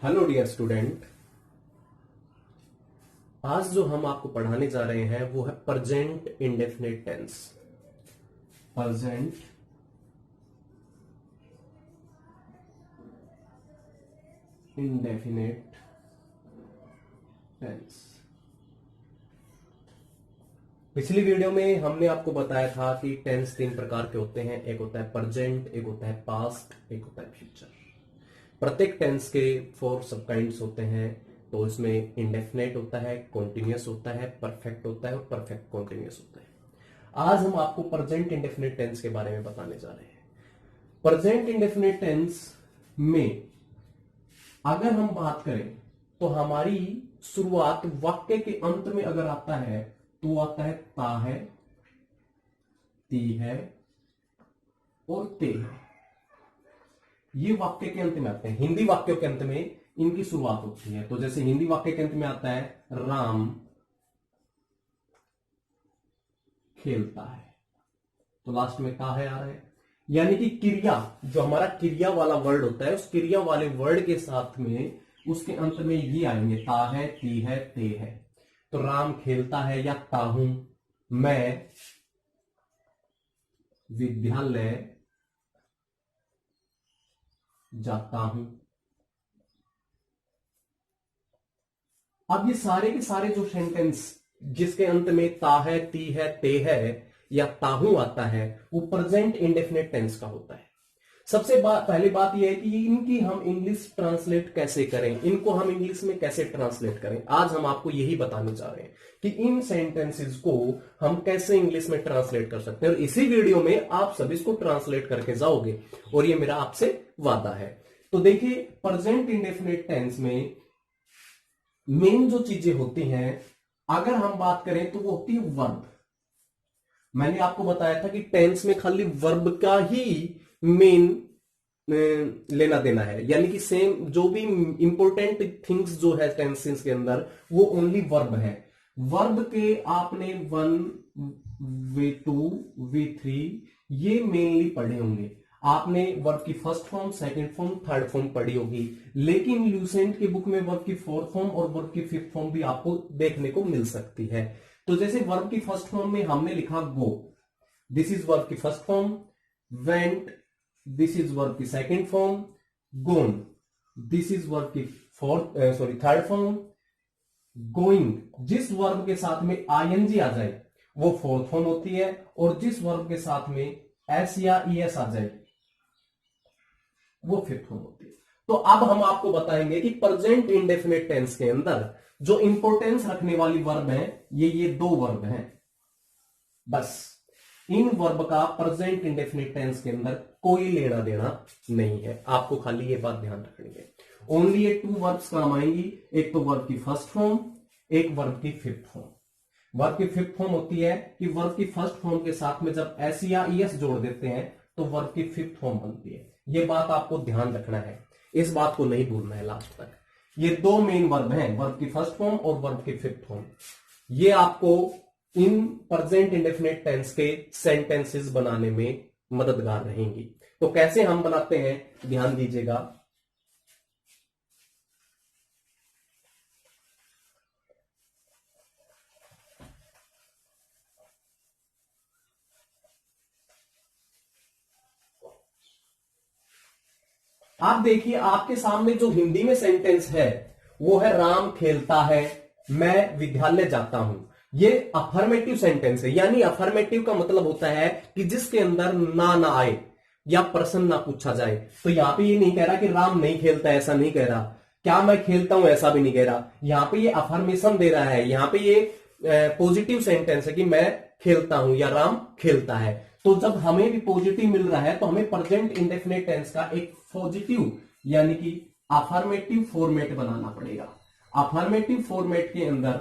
Hello dear student. आज जो हम आपको पढ़ाने जा रहे हैं वो है present indefinite tense. Present indefinite tense. पिछली वीडियो में हमने आपको बताया था कि टेंस तीन प्रकार के होते हैं। एक होता है प्रेजेंट, एक होता है पास्ट, एक होता है फ्यूचर। प्रत्येक टेंस के 4 सब काइंड्स होते हैं। तो इसमें इंडेफिनेट होता है, कॉन्टिन्यूअस होता है, परफेक्ट होता है और परफेक्ट कॉन्टिन्यूअस होता है। आज हम आपको प्रेजेंट इंडेफिनिट टेंस के बारे में बताने जा रहे हैं। प्रेजेंट इंडेफिनिट टेंस में अगर हम बात करें तो हमारी शुरुआत वाक्य के अंत में अगर आता है तो आता है ता है, ती है और ते है। ये वाक्य के अंत में आते हैं। हिंदी वाक्यों के अंत में इनकी शुरुआत होती है। तो जैसे हिंदी वाक्य के अंत में आता है राम खेलता है, तो लास्ट में ता है आ रहा है। यानी कि क्रिया, जो हमारा क्रिया वाला वर्ड होता है, उस क्रिया वाले वर्ड के साथ में उसके अंत में ये आएंगे ता है, ती है, ते है। तो राम खेलता है या ताहू, मैं विद्यालय जाता हूं। अब ये सारे के सारे जो सेंटेंस जिसके अंत में ता है, ती है, ते है या ताहू आता है, वो प्रेजेंट इंडेफिनिट टेंस का होता है। सबसे पहली बात यह है कि इनकी हम इंग्लिश ट्रांसलेट कैसे करें, इनको हम इंग्लिश में कैसे ट्रांसलेट करें। आज हम आपको यही बताने जा रहे हैं कि इन सेंटेंसेस को हम कैसे इंग्लिश में ट्रांसलेट कर सकते हैं। और इसी वीडियो में आप सभी इसको ट्रांसलेट करके जाओगे और ये मेरा आपसे वादा है। तो देखिए, प्रेजेंट इंडेफिनिट टेंस में मेन जो चीजें होती हैं, अगर हम बात करें तो वो होती है वर्ब। मैंने आपको बताया था कि टेंस में खाली वर्ब का ही मेन लेना देना है, यानी कि सेम जो भी इंपॉर्टेंट थिंग्स जो है टेंसेस के अंदर वो ओनली वर्ब है। वर्ब के आपने 1, V2, V3 ये मेनली पढ़े होंगे। आपने वर्ब की first form, second form, third form पढ़ी होगी, लेकिन ल्यूसेंट की बुक में वर्ब की फोर्थ फॉर्म और वर्ब की फिफ्थ फॉर्म भी आपको देखने को मिल सकती है। तो जैसे वर्ब की फर्स्ट फॉर्म में हमने लिखा गो, दिस इज वर्ब की first form. Went, this is verb की second form. Gone, this is verb की थर्ड फॉर्म। गोइंग, जिस वर्ब के साथ में आईएनजी आ जाए वो फोर्थ फॉर्म होती है, और जिस वर्ब के साथ में एस या ईएस आ जाए वो फिफ्थ फॉर्म होती है। तो अब हम आपको बताएंगे कि प्रेजेंट इंडेफिनिट टेंस के अंदर जो इंपॉर्टेंस रखने वाली वर्ब है, ये 2 वर्ब हैं। बस इन वर्ब का प्रेजेंट इंडेफिनिट टेंस के अंदर कोई लेना देना नहीं है। आपको खाली ये बात ध्यान रखनी है। ओनली ये 2 वर्ब्स काम आएंगी, एक तो वर्ब की फर्स्ट फॉर्म, एक वर्ब की फिफ्थ फॉर्म। वर्ब की फिफ्थ फॉर्म होती है कि वर्ब की फर्स्ट फॉर्म के साथ में जब एस या ईएस जोड़ देते हैं तो वर्ब की फिफ्थ फॉर्म बनती है। ये बात आपको ध्यान रखना है, इस बात को नहीं भूलना है लास्ट तक। ये 2 मेन वर्ब हैं, वर्ब की फर्स्ट फॉर्म और वर्ब की फिफ्थ फॉर्म। ये आपको इन प्रेजेंट इंडेफिनिट टेंस के सेंटेंसेस बनाने में मददगार रहेंगी। तो कैसे हम बनाते हैं, ध्यान दीजिएगा। आप देखिए, आपके सामने जो हिंदी में सेंटेंस है वो है राम खेलता है, मैं विद्यालय जाता हूं। ये अफर्मेटिव सेंटेंस है, यानी अफर्मेटिव का मतलब होता है कि जिसके अंदर ना आए या प्रश्न ना पूछा जाए। तो यहां पे ये नहीं कह रहा कि राम नहीं खेलता, ऐसा नहीं कह रहा। क्या मैं खेलता हूं, ऐसा भी नहीं कह रहा। यहां पे ये अफर्मेशन दे रहा है, यहां पे ये पॉजिटिव सेंटेंस है कि मैं खेलता हूं या राम खेलता है। तो जब हमें भी पॉजिटिव मिल रहा है तो हमें प्रेजेंट इंडेफिनिट टेंस का एक पॉजिटिव यानी कि अफर्मेटिव फॉर्मेट बनाना पड़ेगा। अफर्मेटिव फॉर्मेट के अंदर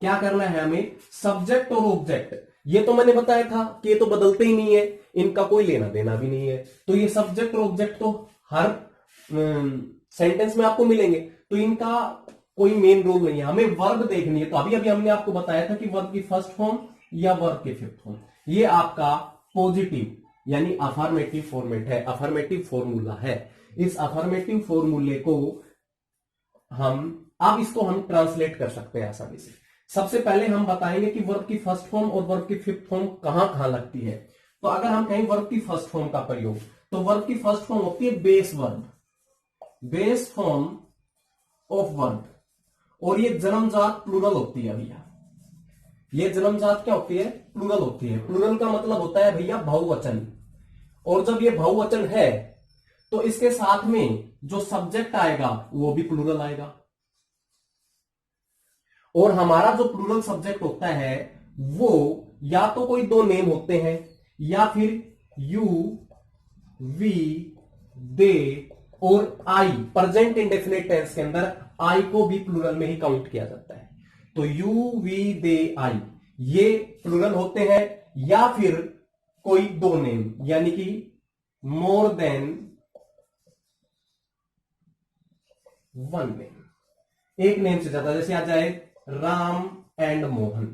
क्या करना है हमें, सब्जेक्ट और ऑब्जेक्ट। ये तो मैंने बताया था कि ये तो बदलते ही नहीं है, इनका कोई लेना देना भी नहीं है। तो ये सब्जेक्ट और ऑब्जेक्ट तो हर सेंटेंस में आपको मिलेंगे, तो इनका कोई मेन रोल नहीं है। हमें वर्ब देखनी है। तो अभी अभी हमने आपको बताया था कि वर्ब की फर्स्ट फॉर्म या वर्ब की फिफ्थ फॉर्म, ये आपका पॉजिटिव यानी अफर्मेटिव फॉर्मेट है, अफर्मेटिव फॉर्मूला है। इस अफर्मेटिव फॉर्मूले को अब इसको हम ट्रांसलेट कर सकते हैं आसानी से। सबसे पहले हम बताएंगे कि वर्ब की फर्स्ट फॉर्म और वर्ब की फिफ्थ फॉर्म कहां कहां लगती है। तो अगर हम कहें वर्ब की फर्स्ट फॉर्म का प्रयोग, तो वर्ब की फर्स्ट फॉर्म होती है base verb, base form of verb, और ये जन्मजात प्लूरल होती है भैया। ये जन्मजात क्या होती है? प्लूरल होती है। प्लूरल का मतलब होता है भैया बहुवचन, और जब ये बहुवचन है तो इसके साथ में जो सब्जेक्ट आएगा वो भी प्लूरल आएगा, और हमारा जो प्लूरल सब्जेक्ट होता है वो या तो कोई दो नेम होते हैं, या फिर यू, वी, दे और आई। प्रेजेंट इंडेफिनिट टेंस के अंदर आई को भी प्लूरल में ही काउंट किया जाता है। तो यू, वी, दे, आई ये प्लूरल होते हैं, या फिर कोई दो नेम, यानी कि मोर देन वन नेम, एक नेम से ज्यादा। जैसे आ जाए राम एंड मोहन,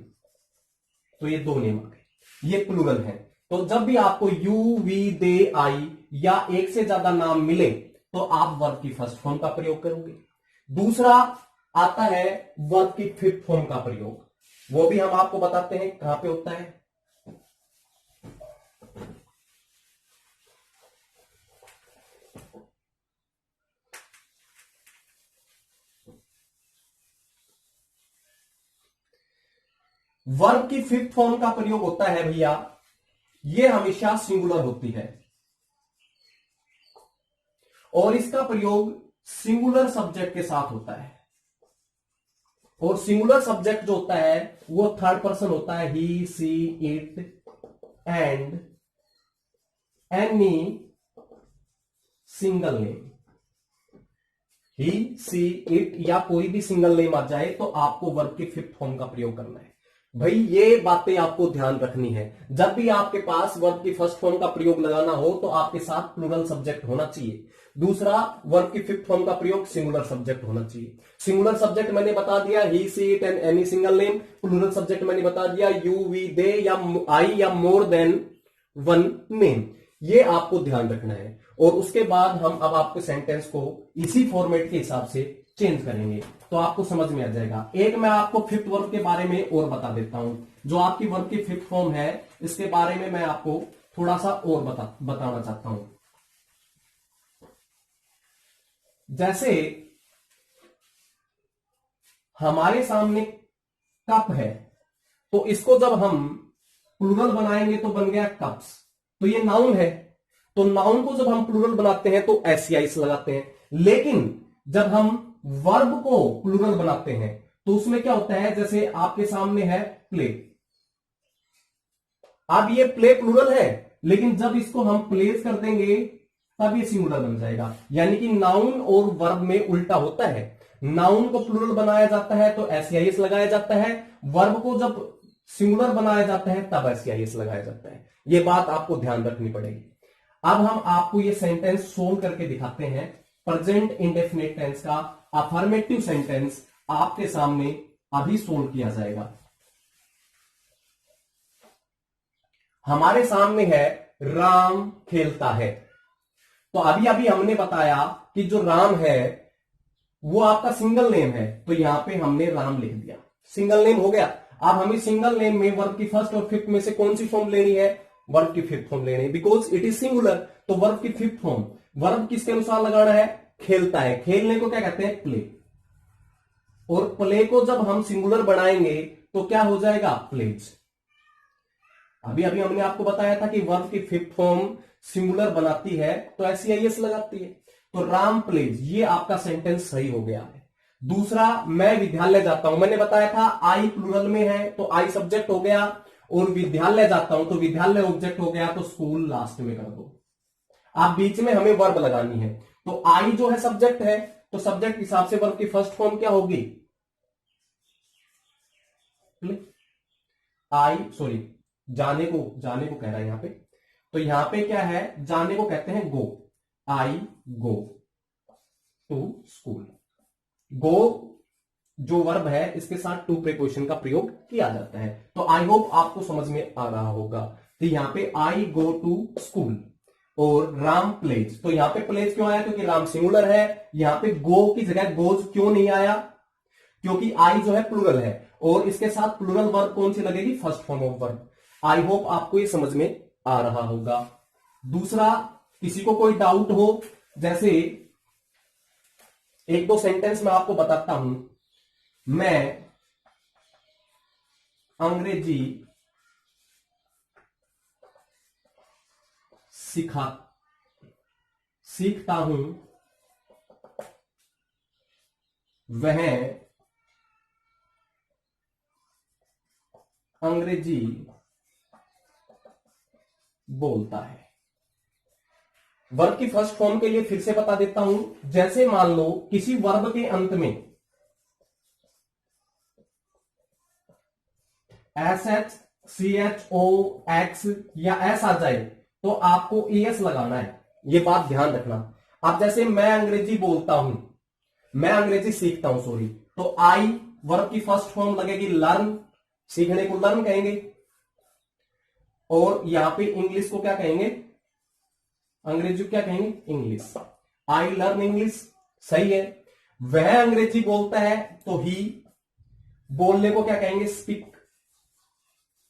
तो ये दो नेम आ गए, ये प्लूरल है। तो जब भी आपको यू, वी, दे, आई या एक से ज्यादा नाम मिले तो आप वर्ब की फर्स्ट फॉर्म का प्रयोग करोगे। दूसरा आता है वर्ब की फिफ्थ फॉर्म का प्रयोग, वो भी हम आपको बताते हैं कहां पे होता है। वर्ब की फिफ्थ फॉर्म का प्रयोग होता है भैया, ये हमेशा सिंगुलर होती है, और इसका प्रयोग सिंगुलर सब्जेक्ट के साथ होता है। और सिंगुलर सब्जेक्ट जो होता है वो थर्ड पर्सन होता है, he, she, it and any single name. He, she, it या कोई भी सिंगल नेम आ जाए तो आपको वर्ब की फिफ्थ फॉर्म का प्रयोग करना है। भाई ये बातें आपको ध्यान रखनी है, जब भी आपके पास वर्ब की फर्स्ट फॉर्म का प्रयोग लगाना हो तो आपके साथ प्लूरल सब्जेक्ट होना चाहिए। दूसरा, वर्ब की फिफ्थ फॉर्म का प्रयोग सिंगुलर सब्जेक्ट होना चाहिए। सिंगुलर सब्जेक्ट मैंने बता दिया he, she, it and any single name. Plural subject मैंने बता दिया यू, वी, दे या आई या मोर देन वन नेम। ये आपको ध्यान रखना है, और उसके बाद हम अब आपके सेंटेंस को इसी फॉर्मेट के हिसाब से चेंज करेंगे तो आपको समझ में आ जाएगा। एक मैं आपको फिफ्थ वर्ब के बारे में और बता देता हूं, जो आपकी वर्ब की फिफ्थ फॉर्म है इसके बारे में मैं आपको थोड़ा सा और बताना चाहता हूं। जैसे हमारे सामने कप है, तो इसको जब हम प्लूरल बनाएंगे तो बन गया कप्स, तो ये नाउन है। तो नाउन को जब हम प्लूरल बनाते हैं तो एससीआईएस लगाते हैं, लेकिन जब हम वर्ब को प्लूरल बनाते हैं तो उसमें क्या होता है, जैसे आपके सामने है प्ले। अब ये प्ले प्लूरल है, लेकिन जब इसको हम प्लेस कर देंगे तब ये सिंगुलर बन जाएगा। यानी कि नाउन और वर्ब में उल्टा होता है, नाउन को प्लूरल बनाया जाता है तो एससीआईएस लगाया जाता है, वर्ब को जब सिंगुलर बनाया जाता है तब एससीआईएस लगाया जाता है। ये बात आपको ध्यान रखनी पड़ेगी। अब हम आपको ये सेंटेंस सोल्व करके दिखाते हैं। प्रेजेंट इंडेफिनिट टेंस का अफर्मेटिव सेंटेंस आपके सामने अभी सोल्व किया जाएगा। हमारे सामने है राम खेलता है। तो अभी अभी हमने बताया कि जो राम है वो आपका सिंगल नेम है, तो यहां पे हमने राम लिख दिया, सिंगल नेम हो गया। अब हमें सिंगल नेम में वर्ब की फर्स्ट और फिफ्थ में से कौन सी फॉर्म लेनी है? वर्ब की फिफ्थ फॉर्म लेनी है, बिकॉज इट इज सिंगुलर। तो वर्ब की फिफ्थ फॉर्म, वर्ब किसके अनुसार लगाना है? खेलता है। खेलने को क्या कहते हैं? प्ले। और प्ले को जब हम सिंगुलर बनाएंगे तो क्या हो जाएगा? प्लेज। अभी अभी हमने आपको बताया था कि वर्ब की फिफ्थ फॉर्म सिंगुलर बनाती है तो एससीआईएस लगाती है। तो राम प्लेज, ये आपका सेंटेंस सही हो गया है। दूसरा, मैं विद्यालय जाता हूं, मैंने बताया था आई प्लूरल में है तो आई सब्जेक्ट हो गया, और विद्यालय जाता हूं तो विद्यालय ऑब्जेक्ट हो गया, तो स्कूल लास्ट में कर दो। आप बीच में हमें वर्ब लगानी है, तो आई जो है सब्जेक्ट है, तो सब्जेक्ट के हिसाब से वर्ब की फर्स्ट फॉर्म क्या होगी? आई, सॉरी, जाने को कह रहा है यहां पे, तो यहां पे क्या है? जाने को कहते हैं गो। आई गो टू स्कूल। गो जो वर्ब है इसके साथ टू प्रीपोजिशन का प्रयोग किया जाता है। तो आई होप आपको समझ में आ रहा होगा। तो यहां पे आई गो टू स्कूल। और राम प्लेज, तो यहां पे प्लेज क्यों आया? क्योंकि राम सिंगुलर है। यहां पे गो की जगह गोज क्यों नहीं आया? क्योंकि आई जो है प्लूरल है, और इसके साथ प्लूरल वर्ब कौन सी लगेगी? First form of verb. I hope आपको ये समझ में आ रहा होगा। दूसरा, किसी को कोई डाउट हो, जैसे एक दो सेंटेंस मैं आपको बताता हूं। मैं अंग्रेजी सीखता हूं, वह अंग्रेजी बोलता है। वर्ब की फर्स्ट फॉर्म के लिए फिर से बता देता हूं। जैसे मान लो किसी वर्ब के अंत में SH, CHO, X या S आ जाए तो आपको ES लगाना है। यह बात ध्यान रखना। अब जैसे मैं अंग्रेजी बोलता हूं, मैं अंग्रेजी सीखता हूं, सॉरी, तो आई वर्ब की फर्स्ट फॉर्म लगेगी लर्न, सीखने को लर्न कहेंगे। और यहां पे इंग्लिश को क्या कहेंगे? अंग्रेजी को क्या कहेंगे? इंग्लिश। आई लर्न इंग्लिश, सही है। वह अंग्रेजी बोलता है तो ही बोलने को क्या कहेंगे? Speak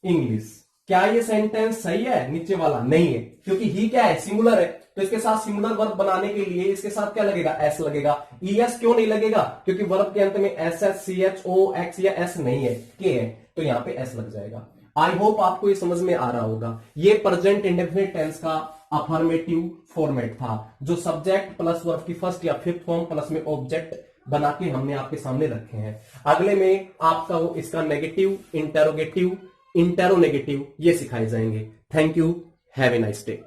English. क्या ये सेंटेंस सही है? नीचे वाला नहीं है, क्योंकि ही क्या है? सिंगुलर है। तो इसके साथ सिंगुलर वर्ब बनाने के लिए इसके साथ क्या लगेगा? एस लगेगा। ईएस क्यों नहीं लगेगा? क्योंकि वर्ब के अंत में S S C H O X या एस नहीं है, के है, तो यहां पे एस लग जाएगा। आई होप आपको ये समझ में आ रहा होगा। ये प्रेजेंट इंडेफिनिट टेंस का अफर्मेटिव फॉर्मेट था, जो सब्जेक्ट प्लस वर्ब की फर्स्ट या फिफ्थ फॉर्म प्लस में ऑब्जेक्ट बना के हमने आपके सामने रखे हैं। अगले में आपका वो इसका नेगेटिव, इंटेरोगेटिव, इंटेरोनेगेटिव ये सिखाए जाएंगे। Thank you, have a nice day.